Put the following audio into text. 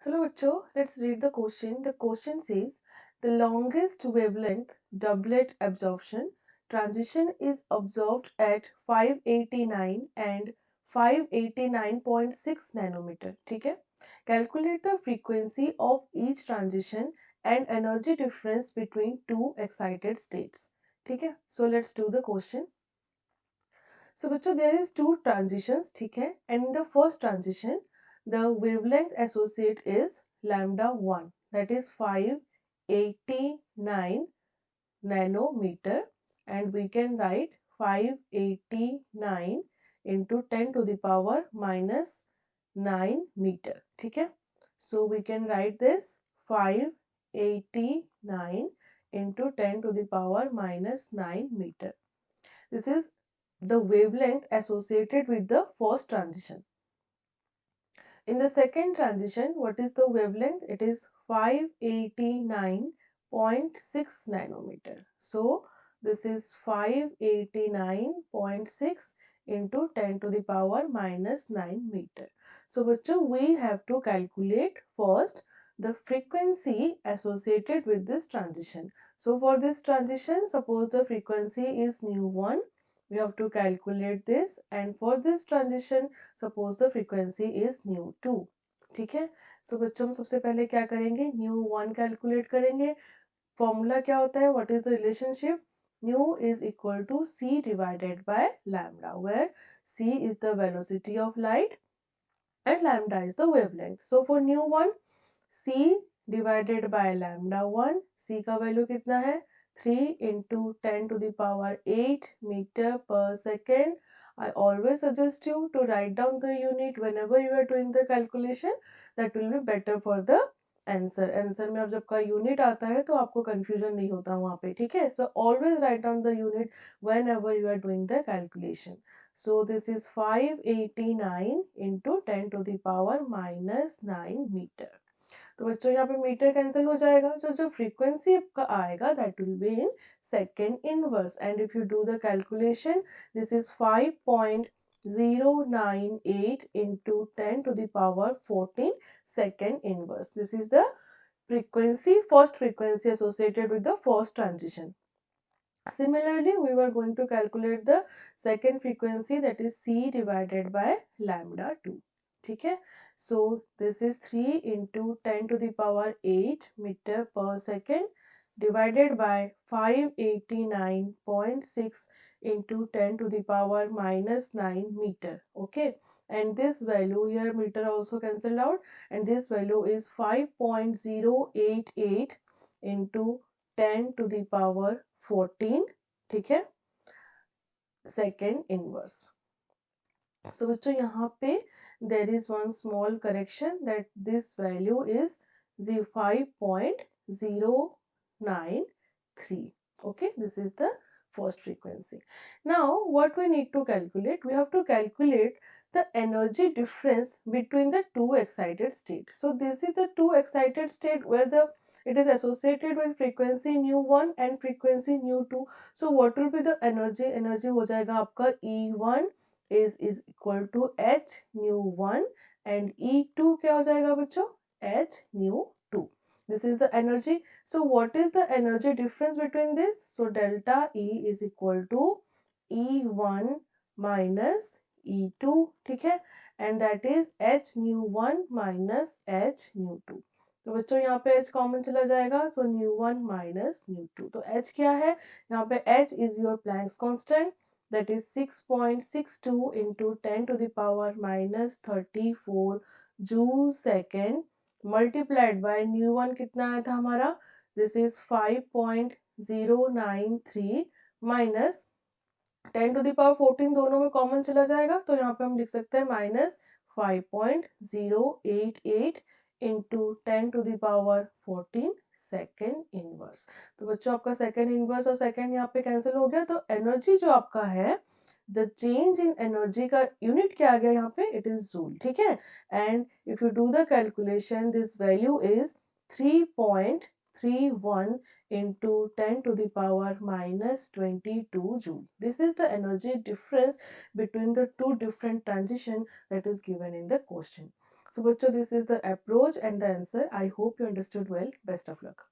Hello, Bachcho. Let's read the question. The question says the longest wavelength doublet absorption transition is observed at 589 and 589.6 nanometer. ठीक है? Calculate the frequency of each transition and energy difference between two excited states. ठीक है? So let's do the question. So बच्चों there is two transitions, ठीक है, and in the first transition the wavelength associate is lambda 1, that is 589 nanometer, and we can write 589 into 10 to the power minus 9 meter, ठीक है. So we can write this 589 into 10 to the power minus 9 meter. This is the wavelength associated with the first transition. In the second transition, what is the wavelength? It is 589.6 nanometer. So this is 589.6 into 10 to the power minus 9 meter. So bachcho, we have to calculate first the frequency associated with this transition. So for this transition, suppose the frequency is nu 1, we have to calculate this, and for this transition suppose the frequency is nu 2. ठीक है. सो बच्चों हम सबसे पहले क्या करेंगे, nu 1 calculate करेंगे. Formula क्या होता है, what is the relationship, nu is equal to c divided by lambda, where c is the velocity of light and lambda is the wavelength. So for nu 1, c divided by lambda 1, c का value कितना है, 3 into 10 to the power 8 meter per second. I always suggest you to write down the unit whenever you are doing the calculation. That will be better for the answer. Answer में अब जब का unit आता है तो आपको confusion नहीं होता वहाँ पे, ठीक है. So always write down the unit whenever you are doing the calculation. So this is 589 into 10 to the power minus 9 meter. तो बच्चों यहाँ पे मीटर कैंसिल हो जाएगा, तो जो फ्रीक्वेंसी आपका आएगा that will be in second inverse, and if you do the calculation this is 5.098 into 10 to the power 14 second inverse. This is the frequency, first frequency associated with the first transition. Similarly, we were going to calculate the second frequency, that is c divided by lambda 2. ठीक है. So this is 3 into 10 to the power 8 meter per second divided by 589.6 into 10 to the power minus 9 meter. Okay, and this value here, meter also cancelled out, and this value is 5.088 into 10 to the power 14. ठीक है, second inverse. सो बच्चों यहाँ पे there is one small correction, that this value is 5.093. Okay, this is the first frequency. Now what we need to calculate, we have to calculate the energy difference between the two excited states. So this is the two excited state where the it is associated with frequency nu 1 and frequency nu 2. So what will be the energy, energy हो जाएगा आपका E1 is equal to h nu 1 and E2 क्या हो जाएगा बच्चों, h nu 2. This is the energy. So what is the energy difference between this? So delta E is equal to E1 minus E2, ठीक है, and that is h nu 1 minus h nu 2. तो बच्चों यहाँ पे h common चला जाएगा, so nu 1 minus nu 2. तो h क्या है, यहाँ पे h is your Planck's constant, that is 6.62 into 10 to the power minus 34 joule second multiplied by nu 1 कितना आया था हमारा, this is 5.093 minus 10 to the power 14 दोनों में कॉमन चला जाएगा, तो यहाँ पे हम लिख सकते हैं minus 5.088 into 10 to the power 14 second inverse. तो बच्चों आपका सेकेंड इनवर्स और सेकेंड यहाँ पे कैंसिल हो गया, तो एनर्जी जो आपका है, द चेंज इन एनर्जी का यूनिट क्या आ गया यहाँ पे, इट इज जूल. ठीक है, and if you do the calculation this value is 3.31 into 10 to the power minus 22 joule. This is the energy difference between the two different transition that is given in the question. So बच्चों, this is the approach and the answer. I hope you understood well. Best of luck.